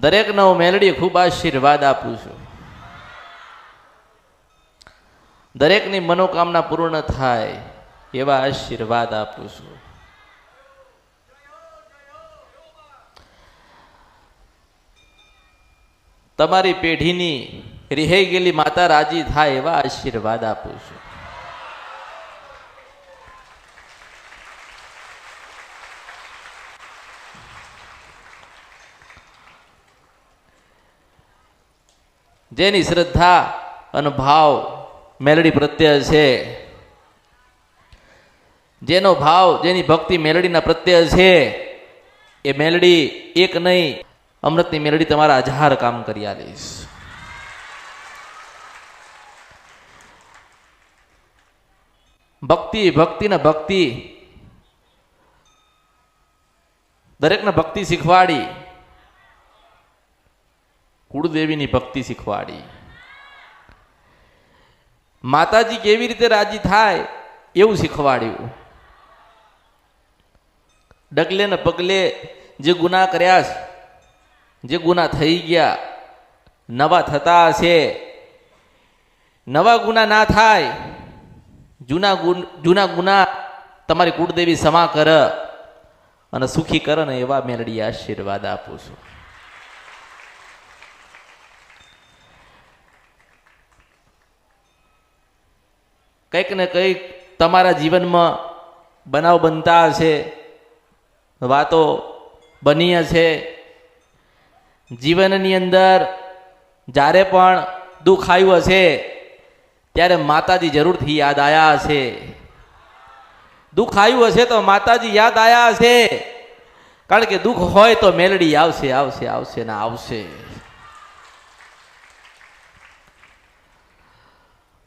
દરેકનો મેલડી ખૂબ આશીર્વાદ આપું છું. દરેકની મનોકામના પૂર્ણ થાય એવા આશીર્વાદ આપું છું. તમારી પેઢીની રિહાઈ ગયેલી માતા રાજી થાય એવા આશીર્વાદ આપું છું. જેની શ્રદ્ધા અને ભાવ મેલડી પ્રત્યે છે, જેનો ભાવ જેની ભક્તિ મેલડીના પ્રત્યે છે, એ મેલડી એક નહીં, અમૃતની મેલડી તમારા 1000 કામ કરી આલીશ. ભક્તિ ભક્તિ ને ભક્તિ, દરેકને ભક્તિ શીખવાડી, કુળદેવીની ભક્તિ શીખવાડી. માતાજી કેવી રીતે રાજી થાય એવું શીખવાડ્યું. ડગલે ને પગલે જે ગુના કર્યા છે, જે ગુના થઈ ગયા, નવા થતા હશે, નવા ગુના ના થાય, જૂના ગુના તમારી કુળદેવી ક્ષમા કર અને સુખી કર ને એવા મેલડી આશીર્વાદ આપું છું. કંઈક ને કંઈક તમારા જીવનમાં બનાવ બનતા હશે, વાતો બની હશે. જીવનની અંદર જ્યારે પણ દુઃખ આવ્યું હશે ત્યારે માતાજી જરૂરથી યાદ આવ્યા હશે. દુઃખ આવ્યું હશે તો માતાજી યાદ આવ્યા હશે, કારણ કે દુઃખ હોય તો મેલડી આવશે આવશે આવશે ને આવશે.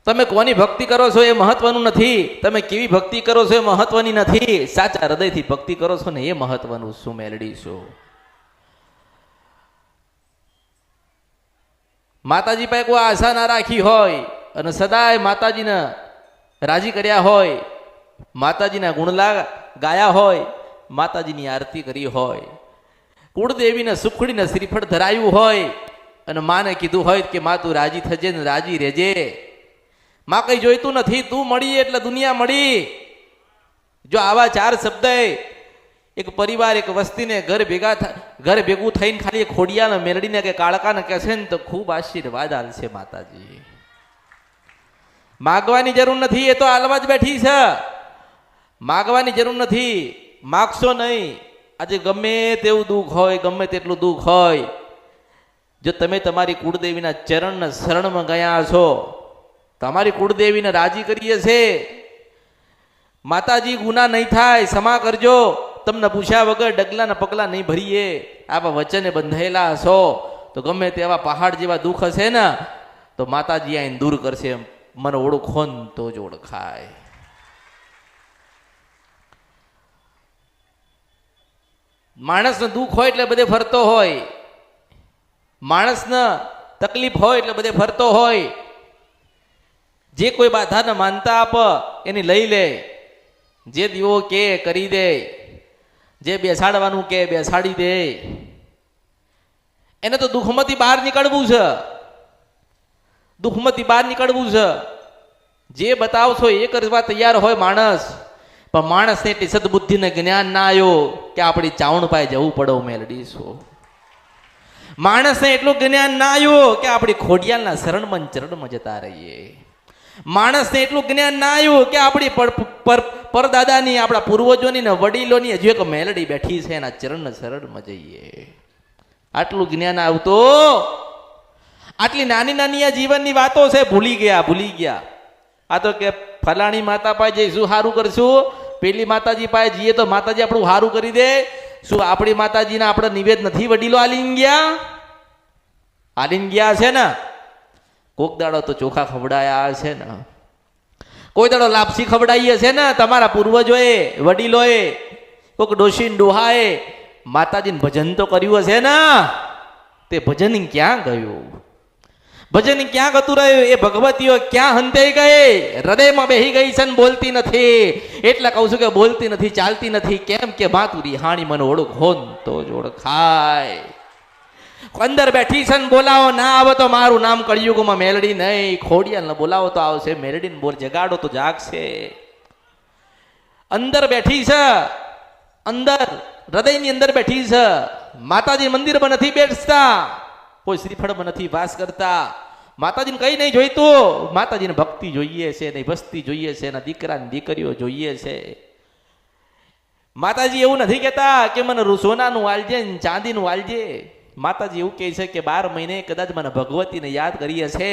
તમે કોની ભક્તિ કરો છો એ મહત્વનું નથી, તમે કેવી ભક્તિ કરો છો એ મહત્વની નથી, સાચા હૃદયથી ભક્તિ કરો છો ને એ મહત્વનું. શું મેલડી છો? માતાજી પાસે કોઈ આશા ના રાખી હોય અને સદાય માતાજીને રાજી કર્યા હોય, માતાજીના ગુણલા ગાયા હોય, માતાજીની આરતી કરી હોય, કુળદેવીને સુખડીને શ્રીફળ ધરાયું હોય અને માને કીધું હોય કે માં તું રાજી થજે ને રાજી રહેજે, માં કઈ જોઈતું નથી, તું મળી એટલે દુનિયા મળી. જો આવા 4 શબ્દ એક પરિવાર, એક વસ્તીને ઘર ભેગું થઈને ખાલી ખોડિયાને મેલડીને કે કાળકાને કહેશે ને તો ખૂબ આશીર્વાદ આલશે માતાજી. માગવાની જરૂર નથી, એ તો આલવા જ બેઠી છે. માગવાની જરૂર નથી, માગશો નહીં. આજે ગમે તેવું દુઃખ હોય, ગમે તેટલું દુઃખ હોય, જો તમે તમારી કુળદેવીના ચરણના શરણમાં ગયા છો, તમારી કુળદેવીને રાજી કરીએ છે, માતાજી ગુના નહીં થાય, ક્ષમા કરજો, તમને પૂછ્યા વગર ડગલાના પગલા નહીં ભરીએ, આવા વચને બંધાયેલા હશો તો ગમે તેવા પહાડ જેવા દુઃખ હશે ને તો માતાજી આઈને દૂર કરશે. મને ઓળખો ને તો જ ઓળખાય. માણસને દુઃખ હોય એટલે બધે ફરતો હોય, માણસને તકલીફ હોય એટલે બધે ફરતો હોય. જે કોઈ બાધાને માનતા આપ એની લઈ લે, જે દીવો કે કરી દે, જે બેસાડવાનું કે બેસાડી દે. એને તો દુઃખમાંથી બહાર નીકળવું છે, દુઃખમાંથી બહાર નીકળવું છે. જે બતાવશો એ કરવા તૈયાર હોય માણસ, પણ માણસને એટલી સદબુદ્ધિને જ્ઞાન ના આવ્યો કે આપણી ચાવણ પાસે જવું પડે મેલડી છો. માણસને એટલું જ્ઞાન ના આવ્યું કે આપણી ખોડિયાલના શરણમાં ચરણમાં જતા રહીએ. માણસને એટલું જ્ઞાન ના આવ્યું કે આપણી પરદાદાની, આપણા પૂર્વજોની ને વડીલોની હજુ એક મેલડી બેઠી છે, એના ચરણના શરણમાં જઈએ. આટલું જ્ઞાન આવતું, આટલી નાની નાની આ જીવનની વાતો છે, ભૂલી ગયા. આ તો કે ફલાણી માતા પાસે જઈશું સારું કરશું, પેલી માતાજી પાસે જઈએ તો માતાજી આપણું સારું કરી દે. શું આપણી માતાજીને આપણે નિવેદ નથી વડીલો આલીન ગયા છે ને? કોક દાડો તો ચોખા ખવડાયા છે ને, કોઈ દાડો લાપસી ખવડાવી છે ને. તમારા પૂર્વજોએ, વડીલોએ, કોક ડોશીન ડોહાએ માતાજીને ભજન તો કર્યું હશે ને. તે ભજન ક્યાં ગયું? ભજન ક્યાં ગતું રહ્યું? એ ભગવતીઓ ક્યાં હંતાઈ ગઈ? હૃદયમાં બેહી ગઈ છે ને બોલતી નથી. એટલે કહું છું કે બોલતી નથી, ચાલતી નથી. કેમ કે માતુરી હાણી મને ઓળખો તો જ ઓળખાય. અંદર બેઠી છે ને બોલાવો ના આવે તો મારું નામ કળિયુગમાં મેલડી નહીં. ખોડિયાલ ને બોલાવો તો આવશે, મેલડીને બોલ જગાડો તો જાગશે. અંદર બેઠી છે, અંદર હૃદયની અંદર બેઠી છે. માતાજી મંદિરમાં નથી બેઠતા, કોઈ શ્રીફળમાં નથી વાસ કરતા. માતાજીને કઈ નહીં જોઈતું, માતાજીને ભક્તિ જોઈએ છે, નહીં ભક્તિ જોઈએ છે, એના દીકરા ને દીકરીઓ જોઈએ છે. માતાજી એવું નથી કહેતા કે મને સોનાનું વાલજે ને ચાંદીનું વાલજે. માતાજી એવું કહે છે કે 12 મહિને કદાચ મને ભગવતીને યાદ કરીએ છે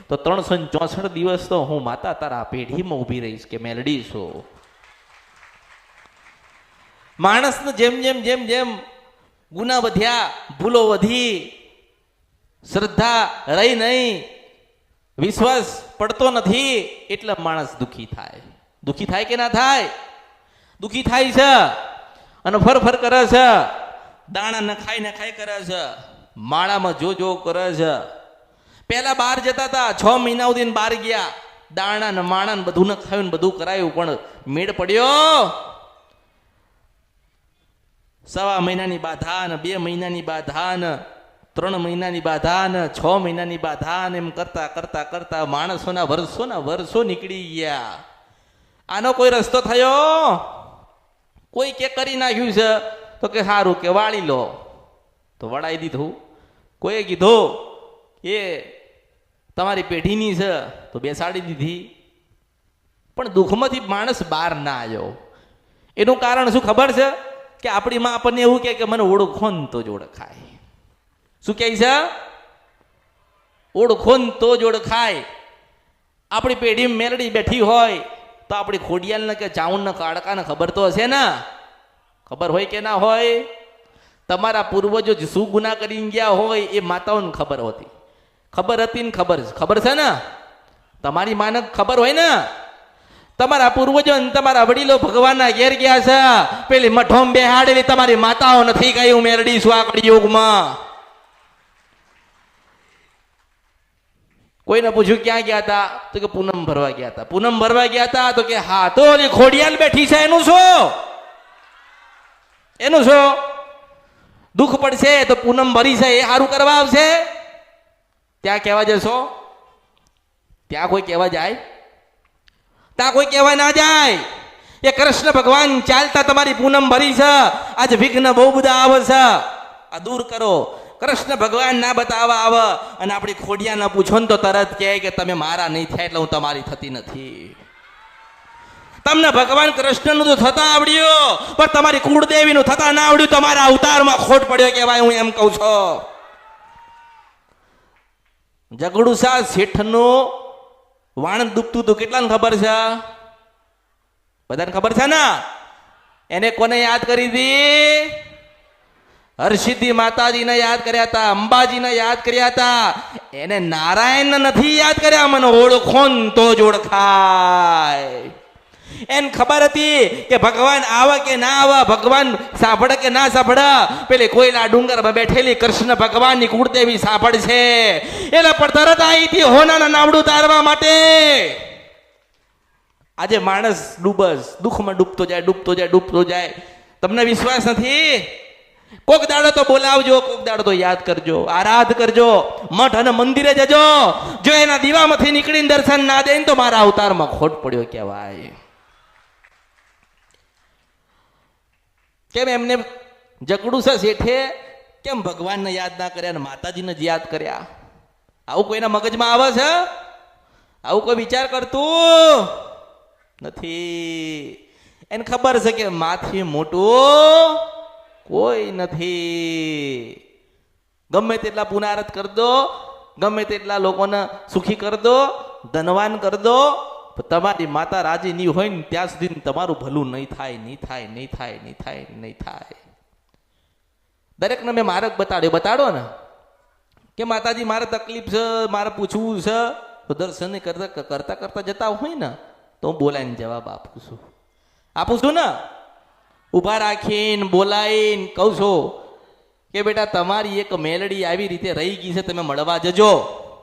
તો 364 દિવસ તો હું માતા તારા પેઢીમાં ઊભી રહીશ કે મેલડી છું. માણસને જેમ જેમ જેમ જેમ ગુના વધ્યા, ભૂલો વધી, શ્રદ્ધા રહી નહીં, વિશ્વાસ પડતો નથી, એટલે માણસ દુઃખી થાય. દુઃખી થાય કે ના થાય? દુઃખી થાય છે અને ફર કરે છે. દાણા ન ખાઈ કરે છે, માળામાં જો કરે છે. પેલા બહાર જતા હતા, 6 મહિના સુધી બહાર ગયા, દાણા ને માણા ને બધું ન ખાયું ને બધું કરાયું, પણ મેળ પડ્યો? 1.25 મહિનાની બાધા ને 2 મહિનાની બાધા ને 3 મહિનાની બાધા ને 6 મહિનાની બાધા ને એમ કરતા કરતા કરતા માણસોના વર્ષો નીકળી ગયા. આનો કોઈ રસ્તો થયો? કોઈ કે કરી નાખ્યું છે તો કે સારું કે વાળી લો, તો વળાઈ દીધું. કોઈએ કીધું એ તમારી પેઢીની છે તો બેસાડી દીધી. પણ દુઃખમાંથી માણસ બહાર ના આવ્યો. એનું કારણ શું ખબર છે? કે આપણી માં આપણને એવું કે મને ઓળખો ને તો જ ઓળખાય. શું કહે છે? ઓળખો ને તો જ ઓળખાય. આપણી પેઢી મેલડી બેઠી હોય તો આપણી ખોડિયાલને કે ચાઉણને કાળકાને ખબર તો હશે ને? ખબર હોય કે ના હોય? તમારા પૂર્વજો શું ગુના કરીને ગયા હોય એ માતાઓને ખબર હતી. ખબર હતી ને ખબર છે ને? તમારી માને ખબર હોય ને? તમારા પૂર્વજો ને તમારા વડીલો ભગવાનના ઘેર ગયા છે, પેલી મઠોમ બેહાડેલી તમારી માતાઓ નથી કહ્યું મેરડી શું આ કળિયુગમાં? કોઈને પૂછ્યું ક્યાં ગયા હતા? તો કે પૂનમ ભરવા ગયા હતા. પૂનમ ભરવા ગયા હતા તો કે હા, તો ઓલી ખોડિયાલ બેઠી છે એનું શું? એનું શું? દુઃખ પડશે તો પૂનમ ભરી છે એ સારું કરવા આવશે? ત્યાં કહેવા જશો? ત્યાં કોઈ કહેવા જાય? ત્યાં કોઈ કહેવા ના જાય. એ કૃષ્ણ ભગવાન ચાલતા તમારી પૂનમ ભરી છે, આજ વિઘ્ન બહુ બધા આવે છે, આ દૂર કરો. કૃષ્ણ ભગવાન ના બતાવવા આવે અને આપણી ખોડિયા ના પૂછો ને તો તરત કહે કે તમે મારા નહીં થાય એટલે હું તમારી થતી નથી. તમને ભગવાન કૃષ્ણનું તો થતા આવડ્યું, પણ તમારી કુળદેવીનું થતા ના આવડ્યું. તમારા અવતારમાં ખોટ પડ્યો કહેવાય. હું એમ કહું છું. જગડુસા શેઠનું વાણ દુખતું હતું, કેટલાને ખબર છે? બધાને ખબર છે ને? એને કોને યાદ કરી હતી? હરસિદ્ધિ માતાજીને યાદ કર્યા હતા, અંબાજીને યાદ કર્યા હતા. એને નારાયણ નથી યાદ કર્યા. મને ઓળખો ને તો જ ઓળખાય. એને ખબર હતી કે ભગવાન આવે કે ના આવે, ભગવાન સાંભળે કે ના સાંભળે. પેલી કોઈલા ડુંગરમાં બેઠેલી કૃષ્ણ ભગવાનની કુળદેવી સાંભળશે એટલે પણ તરત આવી હતી હોનાના નામડું તારવા માટે. આજે માણસ દુઃખમાં ડૂબતો જાય. તમને વિશ્વાસ નથી? કોક દાડો તો બોલાવજો, કોક દાડો તો યાદ કરજો, આરાધ કરજો, મઠ અને મંદિરે જજો. જો એના દીવામાંથી નીકળીને દર્શન ના દે તો મારા અવતારમાં ખોટ પડ્યો કહેવાય. કેમ એમને જગડુસા શેઠે કેમ ભગવાનને યાદ ના કર્યા અને માતાજીને જ યાદ કર્યા? આવું કોઈના મગજમાં આવે છે? આવું કોઈ વિચાર કરતું નથી. એને ખબર છે કે માથી મોટું કોઈ નથી. ગમે તેટલા પુનારત કર દો, ગમે તેટલા લોકોને સુખી કર દો, ધનવાન કર દો, તમારી માતા રાજી નહીં હોય ને ત્યાં સુધી તમારું ભલું નહીં થાય. દરેકને મેં માર્ગ બતાડો ને કે માતાજી મારે તકલીફ છે, મારે પૂછવું છે, તો દર્શન કરતા જતા હોય ને તો હું બોલાઈને જવાબ આપું છું ને. ઉભા રાખીને બોલાવીને કહું છું કે બેટા તમારી એક મેલડી આવી રીતે રહી ગઈ છે, તમે મળવા જજો.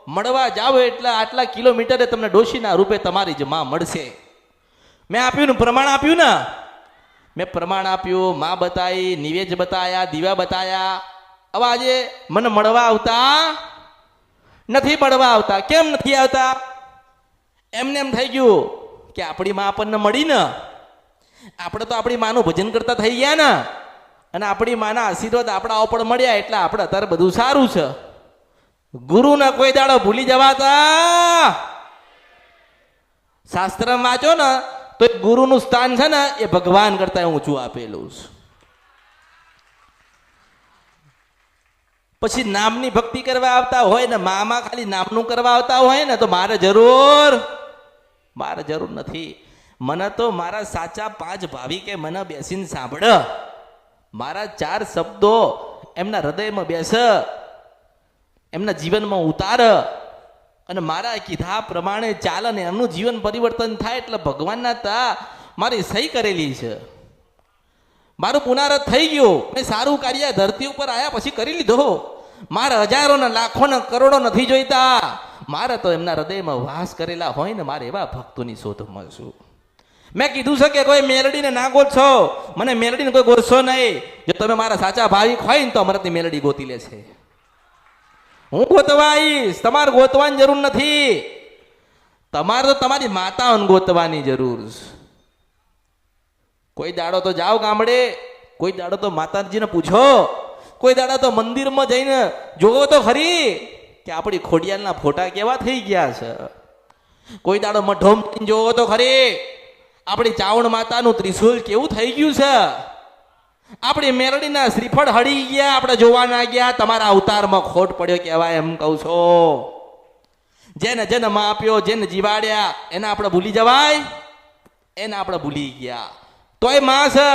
મળવા જાઓ એટલે આટલા કિલોમીટરે તમને ડોશીના રૂપે તમારી જ માં મળશે. મેં આપ્યું ને પ્રમાણ આપ્યું ને? મેં પ્રમાણ આપ્યું, માં બતાવી, નિવેદ બતાયા, દીવા બતાયા, હવે આજે મને મળવા આવતા નથી, મળવા આવતા. કેમ નથી આવતા? એમને એમ થઈ ગયું કે આપણી માં આપણને મળી ને, આપણે તો આપણી માનું ભજન કરતા થઈ ગયા ને, અને આપણી માના આશીર્વાદ આપણા ઉપર મળ્યા એટલે આપણે અત્યારે બધું સારું છે. ગુરુને કોઈ દાડો ભૂલી જવાતા. શાસ્ત્ર વાંચો ને તો ગુરુનું સ્થાન છે ને એ ભગવાન કરતા ઊંચું આપેલું છે. પછી નામની ભક્તિ કરવા આવતા હોય ને, મામા ખાલી નામનું કરવા આવતા હોય ને, તો મારે જરૂર નથી. મને તો મારા સાચા 5 ભાવિકે મને બેસીને સાંભળ, મારા 4 શબ્દો એમના હૃદયમાં બેસ, એમના જીવનમાં ઉતાર, અને મારા કીધા પ્રમાણે ચાલે ને એમનું જીવન પરિવર્તન થાય. એટલે ભગવાનના તા મારી સહી કરેલી છે, મારું પુનરાવર્ત થઈ ગયું. મેં સારું કાર્ય ધરતી ઉપર આવ્યા પછી કરી લીધો. મારે હજારો ને લાખો ને કરોડો નથી જોઈતા, મારે તો એમના હૃદયમાં વાસ કરેલા હોય ને, મારે એવા ભક્તોની શોધમાં છું. મેં કીધું છે કે કોઈ મેલડીને ના ગોતશો, મને મેલડીને કોઈ ગોતશો નહીં. જો તમે મારા સાચા ભાવિક હોય ને તો અમારાથી મેલડી ગોતી લે છે. હું ગોતવા આવીશ, તમારે ગોતવાની જરૂર નથી. તમારે તો તમારી માતાઓને ગોતવાની જરૂર છે. કોઈ દાડો તો જાઓ ગામડે, કોઈ દાડો તો માતાજીને પૂછો, કોઈ દાડો તો મંદિરમાં જઈને જોવો તો ખરી કે આપણી ખોડિયાલના ફોટા કેવા થઈ ગયા છે. કોઈ દાડો મઢોમ જોવો તો ખરી આપણી ચાવણ માતાનું ત્રિશુલ કેવું થઈ ગયું છે. આપણી મેરડીના શ્રીફળ હળી ગયા, આપણે જોવા ના ગયા. તમારા અવતારમાં ખોટ પડ્યો કહેવાય એમ કહું છો. જેને જેને માં આપ્યો, જેને જીવાડ્યા એને આપણે ભૂલી જવાય? એને આપણે ભૂલી ગયા. તોય માં છે